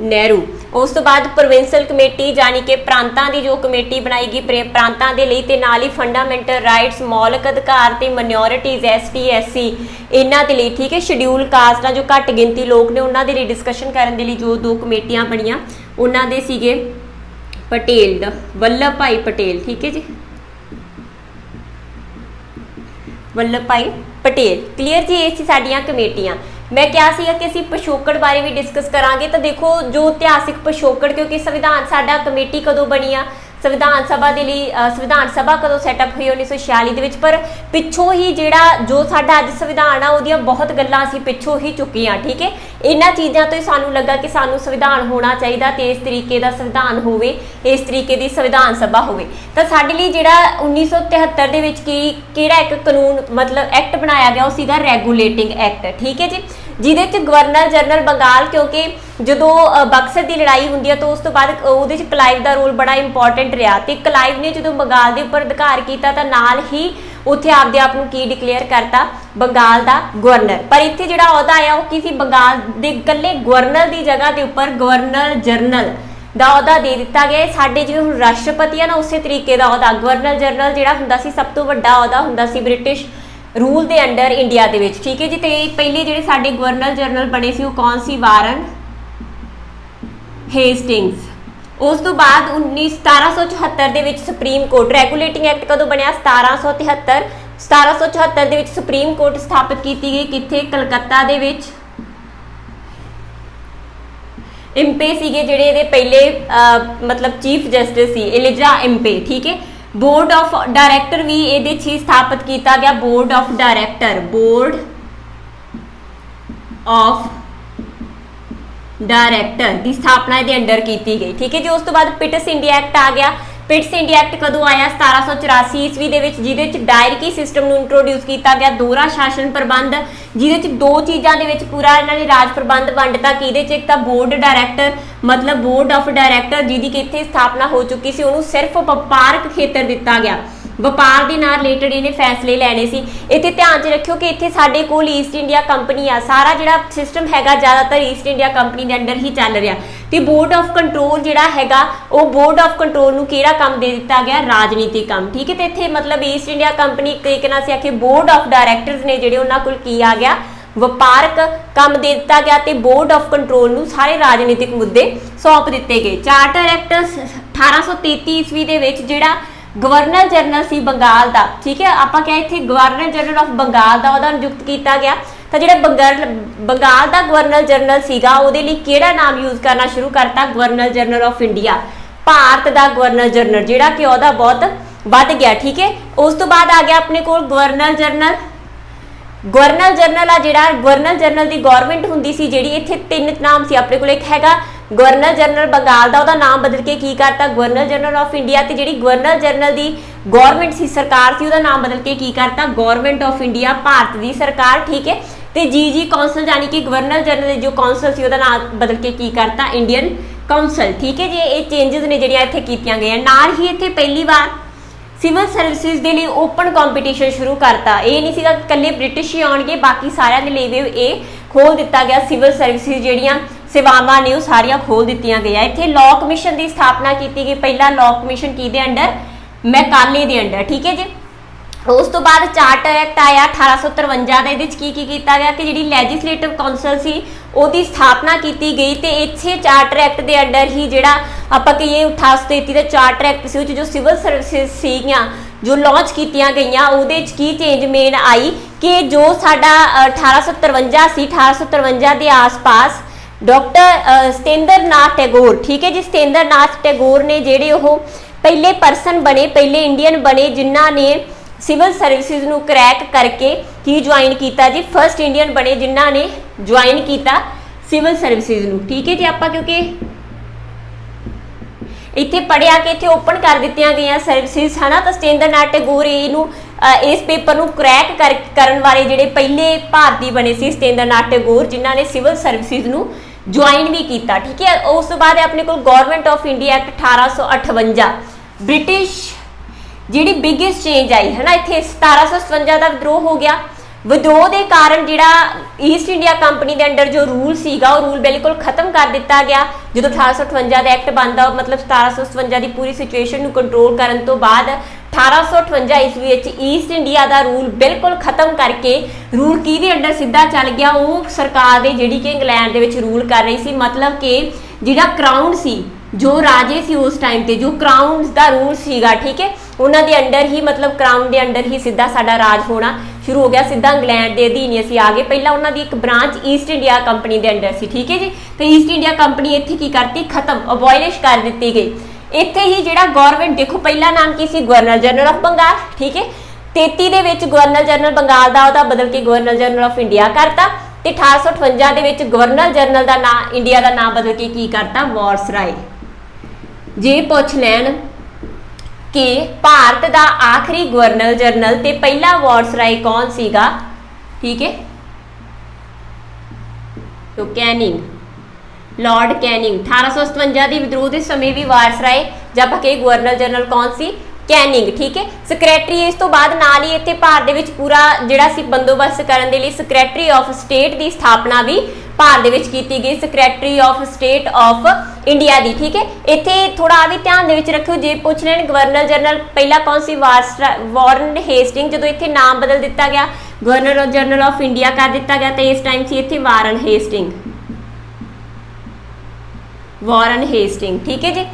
नेहरू। उस तो बाद प्रोविंशियल कमेटी यानी कि प्रांतां की जो कमेटी बनाई गई प्रांतां दे लई, ते नाल ही फंडामेंटल राइट्स मौलिक अधिकार ते माइनॉरिटीज़ ST SC इन्हां दे लई। ठीक है, शेड्यूल कास्टां जो घट गिनती लोग ने उन्हां दे लई डिस्कशन करन दे लई जो दो कमेटियां बणियां उन्हां दे सीगे पटेल, वल्लभ भाई पटेल। ठीक है जी, वल्लभ भाई पटेल। क्लीयर जी, ये सी साडियां कमेटियां। मैं क्या सीगा कि असीं पिछोकड़ बारे भी डिस्कस करांगे। तो देखो जो इतिहासिक पिछोकड़, क्योंकि संविधान साडा कमेटी कदों बनी आ, संविधान सभा के लिए संविधान सभा कदों सैटअप हुई 1946 दे विच, पर पिछों ही जिहड़ा जो साडा अज संविधान आ उहदियां बहुत गल्लां असीं पिछों ही चुकी आ। ठीक है, इन्हां चीज़ां तो ही सानूं लगा कि सानूं संविधान होना चाहिए ते इस तरीके का संविधान होवे, इस तरीके की संविधान सभा होवे। तो साडे लई जिहड़ा 1973 दे विच किहड़ा एक कानून मतलब एक्ट बनाया गया, वो सीगा रेगूलेटिंग एक्ट। ठीक है जी, जिहदे च गवर्नर जनरल बंगाल, क्योंकि जदों बक्सर की लड़ाई होंदी है तो उस तो बाद उहदे च क्लाइव का रोल बड़ा इंपॉर्टेंट रहा, तो क्लाइव ने जो बंगाल के उपर अधिकार किया तो नाल ही उत्थे आपदे आप नूं की डिक्लेयर करता? बंगाल का गवर्नर। पर इत्थे जिहड़ा अहुदा आया वो किसी बंगाल के इकल्ले गवर्नर की जगह के उपर गवर्नर जनरल का अहुदा दे दिता गया। साडे जिवें हुण राष्ट्रपति है ना, उस तरीके का अहुदा गवर्नर जनरल जिहड़ा हुंदा सी सब तो वड्डा अहुदा हुंदा सी ब्रिटिश रूल के अंडर इंडिया के विच। ठीक है जी, तो पहले जिहड़े साडे गवर्नर जनरल बने सी वो कौन सी? Warren Hastings. उस तो बाद 1774 दे विच सुप्रीम कोर्ट, रेगूलेटिंग एक्ट कदों बनया? 1773। 1774 दे विच सुप्रीम कोर्ट स्थापित की गई, कित्थे? कलकत्ता दे विच। इम्पे सीगे जिहड़े इहदे पहले मतलब chief justice sir Elijah Impey. ठीक है, बोर्ड ऑफ डायरैक्टर भी ये स्थापित किया गया। Board of director, board of director की स्थापना ये अंडर की गई। ठीक है जी, उस तो बाद पिट्स इंडिया एक्ट आ गया। पिट्स इंडिया एक्ट कदों आया? 1784 ईस्वी दे विच, जिहदे च डायरकी सिस्टम नूं इंट्रोड्यूस किया गया, दोहरा शासन प्रबंध, जिहदे च दो चीज़ों के विच पूरा इन्हां ने राज प्रबंध वंडता कि इहदे च एक तां बोर्ड डायरैक्टर मतलब बोर्ड ऑफ डायरैक्टर जिहदी कि इत्थे स्थापना हो चुकी सी, उहनूं सिर्फ वपारक खेतर दिता गया, ਵਪਾਰ ਦੇ ਨਾਲ ਰਿਲੇਟਡ ਇਹਨੇ फैसले ਲੈਣੇ ਸੀ। ਇੱਥੇ ਧਿਆਨ 'ਚ ਰੱਖਿਓ ਕਿ ਇੱਥੇ ਸਾਡੇ ਕੋਲ ਈਸਟ ਇੰਡੀਆ ਕੰਪਨੀ ਆ, ਸਾਰਾ ਜਿਹੜਾ ਸਿਸਟਮ ਹੈਗਾ ਜ਼ਿਆਦਾਤਰ ਈਸਟ ਇੰਡੀਆ ਕੰਪਨੀ ਦੇ ਅੰਡਰ ਹੀ ਚੱਲ ਰਿਹਾ ਤੇ ਬੋਰਡ ਆਫ ਕੰਟਰੋਲ ਜਿਹੜਾ ਹੈਗਾ ਉਹ ਬੋਰਡ ਆਫ ਕੰਟਰੋਲ ਨੂੰ ਕਿਹੜਾ ਕੰਮ ਦੇ ਦਿੱਤਾ ਗਿਆ? ਰਾਜਨੀਤਿਕ ਕੰਮ। ਠੀਕ ਹੈ, ਤੇ ਇੱਥੇ ਮਤਲਬ ਈਸਟ ਇੰਡੀਆ ਕੰਪਨੀ ਇੱਕ ਤਰੀਕੇ ਨਾਲ ਅਸੀਂ ਆਖੇ ਬੋਰਡ ਆਫ ਡਾਇਰੈਕਟਰਸ ਨੇ ਜਿਹੜੇ ਉਹਨਾਂ ਕੋਲ ਕੀ ਆ ਗਿਆ? ਵਪਾਰਕ ਕੰਮ ਦੇ ਦਿੱਤਾ ਗਿਆ ਤੇ ਬੋਰਡ ਆਫ ਕੰਟਰੋਲ ਨੂੰ ਸਾਰੇ ਰਾਜਨੀਤਿਕ ਮੁੱਦੇ ਸੌਂਪ ਦਿੱਤੇ ਗਏ। ਚਾਰਟਰ ਐਕਟ 1833 ਈਸਵੀ ਦੇ ਵਿੱਚ ਜਿਹੜਾ गवर्नर जनरल सी बंगाल का, ठीक है, आप क्या इतने गवर्नर जनरल ऑफ बंगाल का वह नियुक्त किया गया। तो जो बंगाल का गवर्नर जनरल सीगा उहदे लई किहड़ा नाम यूज करना शुरू करता? Governor general of India, Bharat का गवर्नर जनरल जिहड़ा कि उहदा बहुत वध गया। ठीक है, उस तो बाद आ गया अपने कोल गवर्नर जनरल। गवर्नर जनरल आ जिहड़ा गवर्नर जनरल की गवर्नमेंट हुंदी सी जिहड़ी, इत्थे तीन नाम सी अपने कोल, एक हैगा गवर्नर जनरल बंगाल का, वह नाम बदल के की करता गवर्नर जनरल ऑफ इंडिया, तो जी गवर्नर जनरल की गवर्नमेंट सी सरकार सी, नाम बदल के की करता गवर्नमेंट ऑफ इंडिया, भारत की सरकार। ठीक है, तो जी कौंसल यानी कि गवर्नर जनरल जो कौंसल सी, नाम बदल के की करता इंडियन ਕੌਂਸਲ, ਠੀਕ ਹੈ ਜੀ। ਇਹ ਚੇਂजेस ਨੇ ਜਿਹੜੀਆਂ ਇੱਥੇ ਕੀਤੀਆਂ ਗਈਆਂ। ਨਾਲ ਹੀ ਇੱਥੇ ਪਹਿਲੀ ਵਾਰ ਸਿਵਲ ਸਰਵਿਸਿਜ਼ ਦੇ ਲਈ ਓਪਨ ਕੰਪੀਟੀਸ਼ਨ ਸ਼ੁਰੂ ਕਰਤਾ। ਇਹ ਨਹੀਂ ਸੀਗਾ ਕਿ ਇਕੱਲੇ ਬ੍ਰਿਟਿਸ਼ ਹੀ ਆਉਣਗੇ, ਬਾਕੀ ਸਾਰਿਆਂ ਦੇ ਲਈ ਵੀ ਇਹ ਖੋਲ ਦਿੱਤਾ ਗਿਆ। ਸਿਵਲ ਸਰਵਿਸਿਜ਼ ਜਿਹੜੀਆਂ ਸੇਵਾਵਾਂ ਨੇ ਉਹ ਸਾਰੀਆਂ ਖੋਲ ਦਿੱਤੀਆਂ ਗਈਆਂ। ਇੱਥੇ ਲਾਅ ਕਮਿਸ਼ਨ ਦੀ ਸਥਾਪਨਾ ਕੀਤੀ ਗਈ। ਪਹਿਲਾ ਲਾਅ ਕਮਿਸ਼ਨ ਕਿਹਦੇ ਅੰਡਰ? ਮੈਕਾਲੇ ਦੇ ਅੰਡਰ, ਠੀਕ ਹੈ ਜੀ। ਉਸ ਤੋਂ ਬਾਅਦ ਚਾਰਟਰ ਐਕਟ ਆਇਆ 1853 ਦਾ। ਇਹਦੇ ਵਿੱਚ ਕੀ ਕੀਤਾ ਗਿਆ ਕਿ ਜਿਹੜੀ ਲੈਜਿਸਲੇਟਿਵ ਕੌਂਸਲ ਸੀ ਉਹਦੀ ਸਥਾਪਨਾ ਕੀਤੀ ਗਈ ਤੇ ਇੱਥੇ ਚਾਰਟਰ ਐਕਟ ਦੇ ਅੰਡਰ ਹੀ ਜਿਹੜਾ ਆਪਾਂ ਕਹੀਏ 1833 ਦਾ ਚਾਰਟਰ ਐਕਟ ਸੀ, ਉਹ 'ਚ ਜੋ ਸਿਵਲ ਸਰਵਿਸਿਜ਼ ਸੀਗੀਆਂ ਜੋ ਲਾਂਚ ਕੀਤੀਆਂ ਗਈਆਂ, ਉਹਦੇ 'ਚ ਕੀ ਚੇਂਜ ਮੇਨ ਆਈ ਕਿ ਜੋ ਸਾਡਾ 1853 ਸੀ, 1853 ਦੇ ਆਸ-ਪਾਸ ਡਾਕਟਰ ਸਤਿੰਦਰ ਨਾਥ ਟੈਗੋਰ, ਠੀਕ ਹੈ ਜੀ, ਸਤਿੰਦਰ ਨਾਥ ਟੈਗੋਰ ਨੇ ਜਿਹੜੇ ਉਹ ਪਹਿਲੇ ਪਰਸਨ ਬਣੇ, ਪਹਿਲੇ ਇੰਡੀਅਨ ਬਣੇ ਜਿਨ੍ਹਾਂ ਨੇ ਸਿਵਲ ਸਰਵਿਸਿਜ਼ ਨੂੰ ਕਰੈਕ ਕਰਕੇ ਕੀ ਜੁਆਇਨ ਕੀਤਾ ਜੀ, ਫਸਟ ਇੰਡੀਅਨ ਬਣੇ ਜਿਨ੍ਹਾਂ ਨੇ ਜੁਆਇਨ ਕੀਤਾ ਸਿਵਲ ਸਰਵਿਸਿਜ਼ ਨੂੰ, ਠੀਕ ਹੈ ਜੀ। ਆਪਾਂ ਕਿਉਂਕਿ ਇੱਥੇ ਪੜਿਆ ਕਿ ਇੱਥੇ ਓਪਨ ਕਰ ਦਿੱਤੀਆਂ ਗਈਆਂ ਸਰਵਿਸਿਜ਼ ਹਨਾ, ਤਾਂ ਸਤਿੰਦਰ ਨਾਥ ਟੈਗੋਰ ਇਹਨੂੰ ਇਸ ਪੇਪਰ ਨੂੰ ਕਰੈਕ ਕਰਨ ਵਾਲੇ ਜਿਹੜੇ ਪਹਿਲੇ ਭਾਰਤੀ ਬਣੇ ਸੀ ਸਤਿੰਦਰ ਨਾਥ ਟੈਗੋਰ, ਜਿਨ੍ਹਾਂ ਨੇ ਸਿਵਲ ਸਰਵਿਸਿਜ਼ ਨੂੰ ਜੁਆਇਨ ਵੀ ਕੀਤਾ, ਠੀਕ ਹੈ। ਉਸ ਤੋਂ ਬਾਅਦ ਆਪਣੇ ਕੋਲ government of India act 1858, British ਜਿਹੜੀ ਬਿਗੇਸਟ ਚੇਂਜ ਆਈ ਹੈ ਨਾ, ਇੱਥੇ 1757 ਦਾ ਵਿਦਰੋਹ ਹੋ ਗਿਆ। ਵਿਦਰੋਹ ਦੇ ਕਾਰਨ ਜਿਹੜਾ ਈਸਟ ਇੰਡੀਆ ਕੰਪਨੀ ਦੇ ਅੰਡਰ ਜੋ ਰੂਲ ਸੀਗਾ ਉਹ ਰੂਲ ਬਿਲਕੁਲ ਖਤਮ ਕਰ ਦਿੱਤਾ ਗਿਆ। ਜਦੋਂ 1858 ਦਾ ਐਕਟ ਬਣਦਾ, ਮਤਲਬ 1757 ਦੀ ਪੂਰੀ ਸਿਚੁਏਸ਼ਨ ਨੂੰ ਕੰਟਰੋਲ ਕਰਨ ਤੋਂ ਬਾਅਦ 1858 ਈਸਵੀ ਵਿੱਚ ਈਸਟ ਇੰਡੀਆ ਦਾ ਰੂਲ ਬਿਲਕੁਲ ਖਤਮ ਕਰਕੇ ਰੂਲ ਕਿਹਦੇ ਅੰਡਰ ਸਿੱਧਾ ਚੱਲ ਗਿਆ? ਉਹ ਸਰਕਾਰ ਦੇ ਜਿਹੜੀ ਕਿ ਇੰਗਲੈਂਡ ਦੇ ਵਿੱਚ ਰੂਲ ਕਰ ਰਹੀ ਸੀ। ਮਤਲਬ ਕਿ ਜਿਹੜਾ ਕਰਾਊਨ ਸੀ, ਜੋ ਰਾਜੇ ਸੀ ਉਸ ਟਾਈਮ ਤੇ, ਜੋ ਕਰਾਊਨ ਦਾ ਰੂਲ ਸੀਗਾ, ਠੀਕ ਹੈ, ਉਹਨਾਂ ਦੇ ਅੰਡਰ ਹੀ, ਮਤਲਬ ਕਰਾਊਨ ਦੇ ਅੰਡਰ ਹੀ ਸਿੱਧਾ ਸਾਡਾ ਰਾਜ ਹੋਣਾ ਸ਼ੁਰੂ ਹੋ ਗਿਆ। ਸਿੱਧਾ ਇੰਗਲੈਂਡ ਦੇ ਅਧੀਨ ਅਸੀਂ ਆ ਗਏ। ਪਹਿਲਾਂ ਉਹਨਾਂ ਦੀ ਇੱਕ ਬ੍ਰਾਂਚ ਈਸਟ ਇੰਡੀਆ ਕੰਪਨੀ ਦੇ ਅੰਡਰ ਸੀ, ਠੀਕ ਹੈ ਜੀ। ਤੇ ਈਸਟ ਇੰਡੀਆ ਕੰਪਨੀ ਇੱਥੇ ਕੀ ਕਰਤੀ? ਖਤਮ, ਅਬੋਲਿਸ਼ ਕਰ ਦਿੱਤੀ ਗਈ। ਇੱਥੇ ਹੀ ਜਿਹੜਾ ਗਵਰਨਮੈਂਟ, ਦੇਖੋ ਪਹਿਲਾ ਨਾਮ ਕੀ ਸੀ? ਗਵਰਨਰ ਜਨਰਲ ਆਫ ਬੰਗਾਲ, ਠੀਕ ਹੈ। 33 ਦੇ ਵਿੱਚ ਗਵਰਨਰ ਜਨਰਲ ਬੰਗਾਲ ਦਾ ਉਹਦਾ ਬਦਲ ਕੇ ਗਵਰਨਰ ਜਨਰਲ ਆਫ ਇੰਡੀਆ ਕਰਤਾ ਤੇ 1858 ਦੇ ਵਿੱਚ ਗਵਰਨਰ ਜਨਰਲ ਦਾ ਨਾਂ, ਇੰਡੀਆ ਦਾ ਨਾਮ ਬਦਲ ਕੇ ਕੀ ਕਰਤਾ? ਵਾਇਸਰਾਏ। ਜੇ ਪੁੱਛ ਲੈਣ ਕਿ ਭਾਰਤ ਦਾ ਆਖਰੀ ਗਵਰਨਰ ਜਨਰਲ ਤੇ ਪਹਿਲਾ ਵਾਇਸਰਾਏ ਕੌਣ ਸੀਗਾ, ਠੀਕ ਹੈ, ਤੋ ਕੈਨਿੰਗ, ਲਾਰਡ ਕੈਨਿੰਗ। 1857 ਦੀ ਵਿਦਰੋਹ ਦੇ ਸਮੇਂ ਵੀ ਵਾਇਸਰਾਏ ਜਾਂ ਆਪਾਂ ਕਹੇ ਗਵਰਨਰ ਜਨਰਲ ਕੌਣ ਸੀ? ਕੈਨਿੰਗ, ਠੀਕ ਹੈ। ਸੈਕਟਰੀ, ਇਸ ਤੋਂ ਬਾਅਦ ਨਾਲ ਹੀ ਇੱਥੇ ਭਾਰਤ ਦੇ ਵਿੱਚ ਪੂਰਾ ਜਿਹੜਾ ਸੀ ਬੰਦੋਬਸਤ ਕਰਨ ਦੇ ਲਈ ਸੈਕਟਰੀ ਆਫ ਸਟੇਟ ਦੀ ਸਥਾਪਨਾ ਵੀ ਭਾਰਤ ਦੇ ਵਿੱਚ ਕੀਤੀ ਗਈ, secretary of state of India ਦੀ, ਠੀਕ ਹੈ। ਇੱਥੇ ਥੋੜਾ ਆ ਵੀ ਧਿਆਨ ਦੇ ਵਿੱਚ ਰੱਖਿਓ, ਜੇ ਪੁੱਛ ਲੈਣ ਗਵਰਨਰ ਜਨਰਲ ਪਹਿਲਾ ਕੌਣ ਸੀ? ਵਾਰਨ ਹੇਸਟਿੰਗ। ਜਦੋਂ ਇੱਥੇ ਨਾਮ ਬਦਲ ਦਿੱਤਾ ਗਿਆ, ਗਵਰਨਰ ਜਨਰਲ ਆਫ ਇੰਡੀਆ ਕਰ ਦਿੱਤਾ ਗਿਆ, ਤਾਂ ਇਸ ਟਾਈਮ ਸੀ ਇੱਥੇ ਵਾਰਨ ਹੇਸਟਿੰਗ, ਵਾਰਨ ਹੇਸਟਿੰਗ, ਠੀਕ ਹੈ ਜੀ।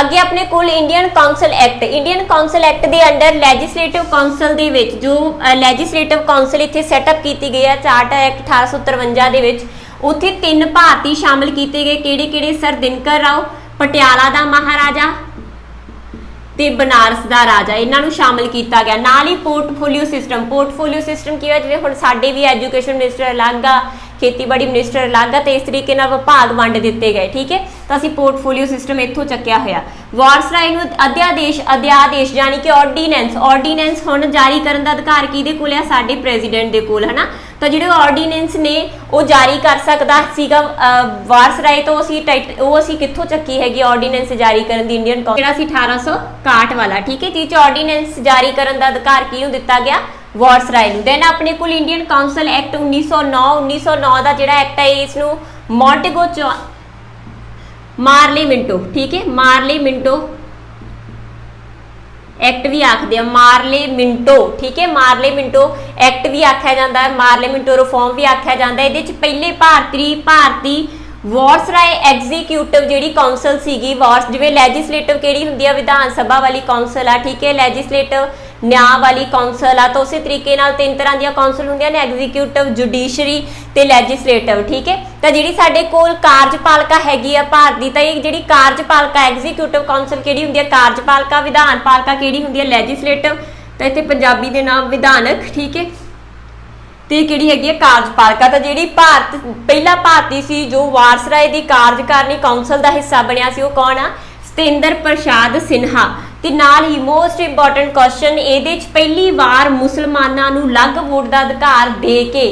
ਅੱਗੇ ਆਪਣੇ ਕੋਲ Indian council act. Indian council act ਦੇ ਅੰਡਰ ਲੈਜਿਸਲੇਟਿਵ ਕਾਉਂਸਲ ਦੇ ਵਿੱਚ ਜੋ ਲੈਜਿਸਲੇਟਿਵ ਕਾਉਂਸਲ ਇੱਥੇ ਸੈਟਅਪ ਕੀਤੀ ਗਈ ਹੈ ਚਾਰਟਰ ਐਕਟ 1853 ਦੇ ਵਿੱਚ, ਉੱਥੇ 3 ਭਾਰਤੀ ਸ਼ਾਮਲ ਕੀਤੇ ਗਏ। ਕਿਹੜੇ-ਕਿਹੜੇ? ਸਰ ਦਿਨਕਰ ਰਾਓ, ਪਟਿਆਲਾ ਦਾ ਮਹਾਰਾਜਾ ਤੇ ਬਨਾਰਸ ਦਾ ਰਾਜਾ, ਇਹਨਾਂ ਨੂੰ ਸ਼ਾਮਲ ਕੀਤਾ ਗਿਆ। ਨਾਲ ਹੀ ਪੋਰਟਫੋਲੀਓ ਸਿਸਟਮ। ਪੋਰਟਫੋਲੀਓ ਸਿਸਟਮ ਕੀ ਹੈ? ਜਿਵੇਂ ਹੁਣ ਸਾਡੇ ਵੀ ਐਜੂਕੇਸ਼ਨ ਮਿਨਿਸਟਰ ਅਲੱਗ ਆ, ਖੇਤੀਬਾੜੀ ਮਿਨਿਸਟਰ ਅਲੱਗ ਆ, ਤੇ ਇਸ ਤਰੀਕੇ ਨਾਲ ਵਿਭਾਗ ਵੰਡ ਦਿੱਤੇ ਗਏ, ਠੀਕ ਹੈ। ਤਾਂ ਅਸੀਂ ਪੋਰਟਫੋਲੀਓ ਸਿਸਟਮ ਇੱਥੋਂ ਚੱਕਿਆ ਹੋਇਆ। ਵਾਇਸਰਾਏ ਨੂੰ ਅਧਿਆਦੇਸ਼ ਯਾਨੀ ਕਿ ਆਰਡੀਨੈਂਸ ਹੁਣ ਜਾਰੀ ਕਰਨ ਦਾ ਅਧਿਕਾਰ ਕਿਹਦੇ ਕੋਲ ਆ? ਸਾਡੇ ਪ੍ਰੈਜ਼ੀਡੈਂਟ ਦੇ ਕੋਲ, ਹਨਾ। ਤਾਂ ਜਿਹੜੇ ਆਰਡੀਨੈਂਸ ਨੇ ਉਹ ਜਾਰੀ ਕਰ ਸਕਦਾ ਸੀਗਾ ਵਾਇਸਰਾਏ ਤੋਂ। ਅਸੀਂ ਕਿੱਥੋਂ ਚੱਕੀ ਹੈਗੀ ਆਰਡੀਨੈਂਸ ਜਾਰੀ ਕਰਨ ਦੀ? ਇੰਡੀਅਨ ਕਾਉਂਸਲ, ਜਿਹੜਾ ਸੀ 1861 ਵਾਲਾ, ਠੀਕ ਹੈ। ਜਿਸ 'ਚ ਆਰਡੀਨੈਂਸ ਜਾਰੀ ਕਰਨ ਦਾ ਅਧਿਕਾਰ ਕਿਹਨੂੰ ਦਿੱਤਾ ਗਿਆ? ਵਾਇਸਰਾਏ ਨੂੰ। ਦੈਨ ਆਪਣੇ ਕੋਲ ਇੰਡੀਅਨ ਕਾਉਂਸਲ ਐਕਟ 1909 ਦਾ ਜਿਹੜਾ ਐਕਟ ਹੈ, ਇਸ ਨੂੰ ਮੌਂਟੇਗੋ ਮਾਰਲੇ ਮਿੰਟੋ, ਠੀਕ ਹੈ, ਮਾਰਲੇ ਮਿੰਟੋ ਐਕਟ ਵੀ ਆਖਦੇ ਆ, ਮਾਰਲੇ ਮਿੰਟੋ, ਠੀਕ ਹੈ, ਮਾਰਲੇ ਮਿੰਟੋ ਐਕਟ ਵੀ ਆਖਿਆ ਜਾਂਦਾ ਹੈ, ਮਾਰਲੇ ਮਿੰਟੋ ਰਿਫਾਰਮ ਵੀ ਆਖਿਆ ਜਾਂਦਾ। ਇਹਦੇ ਚ ਪਹਿਲੇ ਭਾਰਤੀ ਵਾਇਸਰਾਏ ਐਗਜ਼ੀਕਿਊਟਿਵ ਜਿਹੜੀ ਕਾਉਂਸਲ ਸੀਗੀ, ਜਿਵੇਂ ਲੈਜਿਸਲੇਟਿਵ ਕਿਹੜੀ ਹੁੰਦੀ ਆ? ਵਿਧਾਨ ਸਭਾ ਵਾਲੀ ਕਾਉਂਸਲ ਆ, ਠੀਕ ਹੈ। ਲੈਜਿਸਲੇਟਿਵ ਨਿਆਂ ਵਾਲੀ ਕਾਉਂਸਲ ਆ। ਤਾਂ ਉਸੇ ਤਰੀਕੇ ਨਾਲ 3 ਤਰ੍ਹਾਂ ਦੀਆਂ ਕਾਉਂਸਲ ਹੁੰਦੀਆਂ ਨੇ, ਐਗਜ਼ੀਕਿਊਟਿਵ, ਜੁਡੀਸ਼ਰੀ ਤੇ ਲੈਜਿਸਲੇਟਿਵ, ਠੀਕ ਹੈ। ਤਾਂ ਜਿਹੜੀ ਸਾਡੇ ਕੋਲ ਕਾਰਜਪਾਲਿਕਾ ਹੈਗੀ ਆ ਭਾਰਤ ਦੀ, ਤਾਂ ਇਹ ਜਿਹੜੀ ਕਾਰਜਪਾਲਿਕਾ ਐਗਜ਼ੀਕਿਊਟਿਵ ਕਾਉਂਸਲ ਕਿਹੜੀ ਹੁੰਦੀ ਹੈ? ਕਾਰਜਪਾਲਿਕਾ। ਵਿਧਾਨ ਪਾਲਿਕਾ ਕਿਹੜੀ ਹੁੰਦੀ ਹੈ? ਲੈਜਿਸਲੇਟਿਵ। ਤਾਂ ਇੱਥੇ ਪੰਜਾਬੀ ਦੇ ਨਾਮ ਵਿਧਾਨਕ, ਠੀਕ ਹੈ, ਤੇ ਕਿਹੜੀ ਹੈਗੀ ਹੈ? ਕਾਰਜਪਾਲਿਕਾ। ਤਾਂ ਜਿਹੜੀ ਪਹਿਲਾ ਭਾਰਤੀ ਸੀ ਜੋ ਵਾਇਸਰਾਏ ਦੀ ਕਾਰਜਕਾਰਨੀ ਕਾਉਂਸਲ ਦਾ ਹਿੱਸਾ ਬਣਿਆ ਸੀ, ਉਹ ਕੌਣ ਆ? ਸਤਿੰਦਰ ਪ੍ਰਸਾਦ ਸਿਨਹਾ। ਤੇ ਨਾਲ ਹੀ ਮੋਸਟ ਇੰਪੋਰਟੈਂਟ ਕੁਐਸਚਨ, ਇਹਦੇ ਚ ਪਹਿਲੀ ਵਾਰ ਮੁਸਲਮਾਨਾਂ ਨੂੰ ਅਲੱਗ ਵੋਟ ਦਾ ਅਧਿਕਾਰ ਦੇ ਕੇ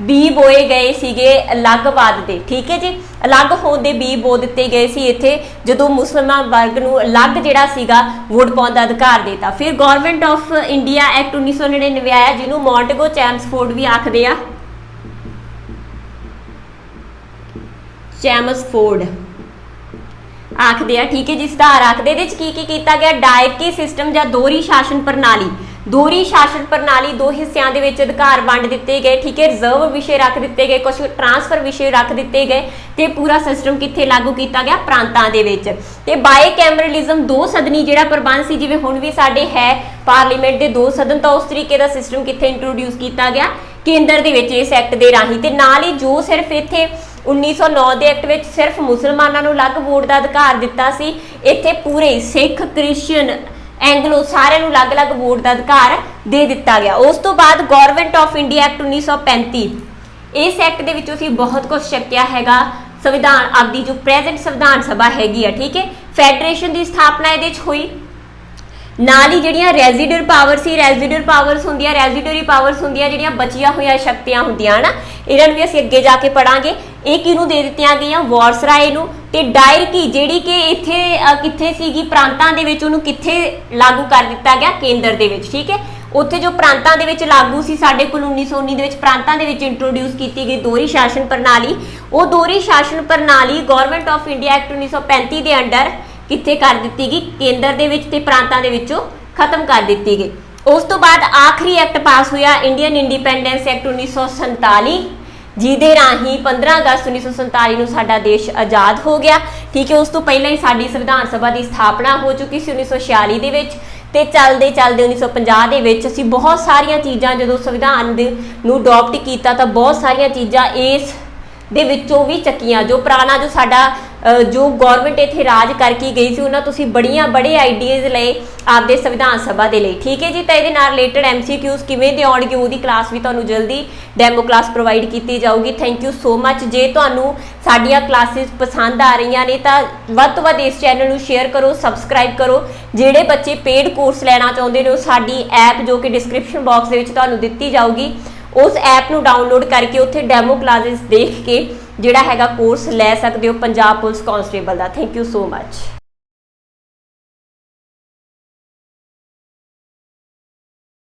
20 ਬੋਏ ਗਏ ਸੀਗੇ ਅਲੱਗਵਾਦ ਦੇ, ਠੀਕ ਹੈ ਜੀ। ਅਲੱਗ ਹੋਣ ਦੇ ਵੀ ਬੋ ਦਿੱਤੇ ਗਏ ਸੀ ਇੱਥੇ, ਜਦੋਂ ਮੁਸਲਮਾਨ ਵਰਗ ਨੂੰ ਅਲੱਗ ਜਿਹੜਾ ਸੀਗਾ ਵੋਟ ਪਾਉਣ ਦਾ ਅਧਿਕਾਰ ਦੇਤਾ। ਫਿਰ ਗਵਰਨਮੈਂਟ ਆਫ ਇੰਡੀਆ ਐਕਟ 1999 ਆਇਆ, ਜਿਹਨੂੰ ਮੌਂਟੇਗੋ ਚੈਮਸਫੋਰਡ ਵੀ ਆਖਦੇ ਆ, ਚੈਮਸਫੋਰਡ ਆਖਦੇ ਆ, ਠੀਕ ਹੈ ਜੀ। ਸੁਧਾਰ ਆਖਦੇ, ਇਹਦੇ ਚ ਕੀ ਕੀਤਾ ਗਿਆ, ਡਾਇਕੀ ਸਿਸਟਮ ਜਾਂ ਦੋਹਰੀ ਸ਼ਾਸਨ ਪ੍ਰਣਾਲੀ, ਦੋਹਰੀ ਸ਼ਾਸਨ ਪ੍ਰਣਾਲੀ, ਦੋ ਹਿੱਸਿਆਂ ਦੇ ਵਿੱਚ ਅਧਿਕਾਰ ਵੰਡ ਦਿੱਤੇ ਗਏ, ਠੀਕ ਹੈ। ਰਿਜ਼ਰਵ ਵਿਸ਼ੇ ਰੱਖ ਦਿੱਤੇ ਗਏ, ਕੁਝ ਟ੍ਰਾਂਸਫਰ ਵਿਸ਼ੇ ਰੱਖ ਦਿੱਤੇ ਗਏ, ਤੇ ਪੂਰਾ ਸਿਸਟਮ ਕਿੱਥੇ ਲਾਗੂ ਕੀਤਾ ਗਿਆ, ਪ੍ਰਾਂਤਾਂ ਦੇ ਵਿੱਚ। ਤੇ ਬਾਈਕੈਮਰਲਿਜ਼ਮ, ਦੋ ਸਦਨੀ ਜਿਹੜਾ ਪ੍ਰਬੰਧ ਸੀ, ਜਿਵੇਂ ਹੁਣ ਵੀ ਸਾਡੇ ਹੈ ਪਾਰਲੀਮੈਂਟ ਦੇ ਦੋ ਸਦਨ, ਤਾਂ ਉਸ ਤਰੀਕੇ ਦਾ ਸਿਸਟਮ ਕਿੱਥੇ ਇੰਟਰੋਡਿਊਸ ਕੀਤਾ ਗਿਆ, ਕੇਂਦਰ ਦੇ ਵਿੱਚ ਇਸ ਐਕਟ ਦੇ ਰਾਹੀਂ। ਤੇ ਨਾਲ ਹੀ ਜੋ ਸਿਰਫ ਇੱਥੇ 1909 ਦੇ ਐਕਟ ਵਿੱਚ ਸਿਰਫ ਮੁਸਲਮਾਨਾਂ ਨੂੰ ਅਲੱਗ ਵੋਟ ਦਾ ਅਧਿਕਾਰ ਦਿੱਤਾ ਸੀ, ਇੱਥੇ ਪੂਰੇ ਸਿੱਖ, ਕ੍ਰਿਸਚੀਅਨ, ਐਂਗਲੋ ਸਾਰਿਆਂ ਨੂੰ ਅਲੱਗ-ਅਲੱਗ ਵੋਟ ਦਾ ਅਧਿਕਾਰ ਦੇ ਦਿੱਤਾ ਗਿਆ। ਉਸ ਤੋਂ ਬਾਅਦ ਗਵਰਨਮੈਂਟ ਆਫ ਇੰਡੀਆ ਐਕਟ 1935, ਇਸ ਐਕਟ ਦੇ ਵਿੱਚੋਂ ਅਸੀਂ ਬਹੁਤ ਕੁਝ ਚੱਕਿਆ ਹੈਗਾ। ਸੰਵਿਧਾਨ ਆਪਦੀ ਜੋ ਪ੍ਰੈਜ਼ੈਂਟ ਸੰਵਿਧਾਨ ਸਭਾ ਹੈਗੀ ਆ, ਠੀਕ ਹੈ, ਫੈਡਰੇਸ਼ਨ ਦੀ ਸਥਾਪਨਾ ਇਹਦੇ 'ਚ ਹੋਈ। ਨਾਲ ਹੀ ਜਿਹੜੀਆਂ ਰੈਜ਼ੀਡਰ ਪਾਵਰ ਸੀ, ਰੈਜ਼ੀਡਰ ਪਾਵਰਸ ਹੁੰਦੀਆਂ, ਰੈਜ਼ੀਡਰੀ ਪਾਵਰਸ ਹੁੰਦੀਆਂ ਜਿਹੜੀਆਂ ਬਚੀਆਂ ਹੋਈਆਂ ਸ਼ਕਤੀਆਂ ਹੁੰਦੀਆਂ ਨਾ, ਇਹਨਾਂ ਨੂੰ ਵੀ ਅਸੀਂ ਅੱਗੇ ਜਾ ਕੇ ਪੜਾਂਗੇ। ਇਹ ਕਿਹਨੂੰ ਦੇ ਦਿੱਤੀਆਂ ਗਈਆਂ, ਵਾਇਸਰਾਏ ਨੂੰ। ਤੇ ਡਾਇਰਕੀ ਜਿਹੜੀ ਕਿ ਇੱਥੇ ਕਿੱਥੇ ਸੀਗੀ, ਪ੍ਰਾਂਤਾਂ ਦੇ ਵਿੱਚ, ਉਹਨੂੰ ਕਿੱਥੇ ਲਾਗੂ ਕਰ ਦਿੱਤਾ ਗਿਆ, ਕੇਂਦਰ ਦੇ ਵਿੱਚ, ਠੀਕ ਹੈ। ਉੱਥੇ ਜੋ ਪ੍ਰਾਂਤਾਂ ਦੇ ਵਿੱਚ ਲਾਗੂ ਸੀ, ਸਾਡੇ ਕੋਲ 1919 ਦੇ ਵਿੱਚ ਪ੍ਰਾਂਤਾਂ ਦੇ ਵਿੱਚ ਇੰਟਰੋਡਿਊਸ ਕੀਤੀ ਗਈ ਦੋਹਰੀ ਸ਼ਾਸਨ ਪ੍ਰਣਾਲੀ, ਉਹ ਦੋਹਰੀ ਸ਼ਾਸਨ ਪ੍ਰਣਾਲੀ ਗਵਰਨਮੈਂਟ ਆਫ ਇੰਡੀਆ ਐਕਟ 1935 ਦੇ ਅੰਡਰ ਕਿੱਥੇ ਕਰ ਦਿੱਤੀ ਗਈ, ਕੇਂਦਰ ਦੇ ਵਿੱਚ, ਤੇ ਪ੍ਰਾਂਤਾਂ ਦੇ ਵਿੱਚੋਂ ਖਤਮ ਕਰ ਦਿੱਤੀ ਗਈ। ਉਸ ਤੋਂ ਬਾਅਦ ਆਖਰੀ ਐਕਟ ਪਾਸ ਹੋਇਆ, ਇੰਡੀਅਨ ਇੰਡੀਪੈਂਡੈਂਸ ਐਕਟ 1947, ਜਿਹਦੇ ਰਾਹੀਂ 15 ਅਗਸਤ 1947 ਨੂੰ ਸਾਡਾ ਦੇਸ਼ ਆਜ਼ਾਦ ਹੋ ਗਿਆ, ਠੀਕ ਹੈ। ਉਸ ਤੋਂ ਪਹਿਲਾਂ ਹੀ ਸਾਡੀ ਸੰਵਿਧਾਨ ਸਭਾ ਦੀ ਸਥਾਪਨਾ ਹੋ ਚੁੱਕੀ ਸੀ 1946 ਦੇ ਵਿੱਚ, ਤੇ ਚੱਲਦੇ 1950 ਦੇ ਵਿੱਚ ਅਸੀਂ ਬਹੁਤ ਸਾਰੀਆਂ ਚੀਜ਼ਾਂ ਜਦੋਂ ਸੰਵਿਧਾਨ ਨੂੰ ਅਡਾਪਟ ਕੀਤਾ, ਤਾਂ ਬਹੁਤ ਸਾਰੀਆਂ ਚੀਜ਼ਾਂ ਇਸ ਦੇ ਵਿੱਚੋਂ ਵੀ ਚੱਕੀਆਂ। ਜੋ ਪੁਰਾਣਾ ਜੋ ਸਾਡਾ ਜੋ ਗਵਰਨਮੈਂਟ ਇੱਥੇ ਰਾਜ ਕਰਕੇ ਗਈ ਸੀ, ਉਹਨਾਂ ਤੁਸੀਂ ਬੜੇ ਆਈਡੀਆਜ਼ ਲਏ ਆਪਦੇ ਸੰਵਿਧਾਨ ਸਭਾ ਦੇ ਲਈ, ਠੀਕ ਹੈ ਜੀ। ਤਾਂ ਇਹਦੇ ਨਾਲ ਰਿਲੇਟਡ MCQs ਕਿਵੇਂ ਦੇ ਆਉਣਗੇ, ਉਹਦੀ ਕਲਾਸ ਵੀ ਤੁਹਾਨੂੰ ਜਲਦੀ ਡੈਮੋ ਕਲਾਸ ਪ੍ਰੋਵਾਈਡ ਕੀਤੀ ਜਾਊਗੀ। Thank you so much. ਜੇ ਤੁਹਾਨੂੰ ਸਾਡੀਆਂ ਕਲਾਸਿਸ ਪਸੰਦ ਆ ਰਹੀਆਂ ਨੇ ਤਾਂ ਵੱਧ ਤੋਂ ਵੱਧ ਇਸ ਚੈਨਲ ਨੂੰ ਸ਼ੇਅਰ ਕਰੋ, ਸਬਸਕ੍ਰਾਈਬ ਕਰੋ। ਜਿਹੜੇ ਬੱਚੇ ਪੇਡ ਕੋਰਸ ਲੈਣਾ ਚਾਹੁੰਦੇ ਨੇ, ਉਹ ਸਾਡੀ ਐਪ ਜੋ ਕਿ ਡਿਸਕ੍ਰਿਪਸ਼ਨ ਬਾਕਸ ਦੇ ਵਿੱਚ ਤੁਹਾਨੂੰ ਦਿੱਤੀ ਜਾਊਗੀ, ਉਸ ਐਪ ਨੂੰ ਡਾਊਨਲੋਡ ਕਰਕੇ ਉੱਥੇ ਡੈਮੋ ਕਲਾਸਿਸ ਦੇਖ ਕੇ ਜਿਹੜਾ ਹੈਗਾ ਕੋਰਸ ਲੈ ਸਕਦੇ ਹੋ Punjab police constable the. Thank you so much.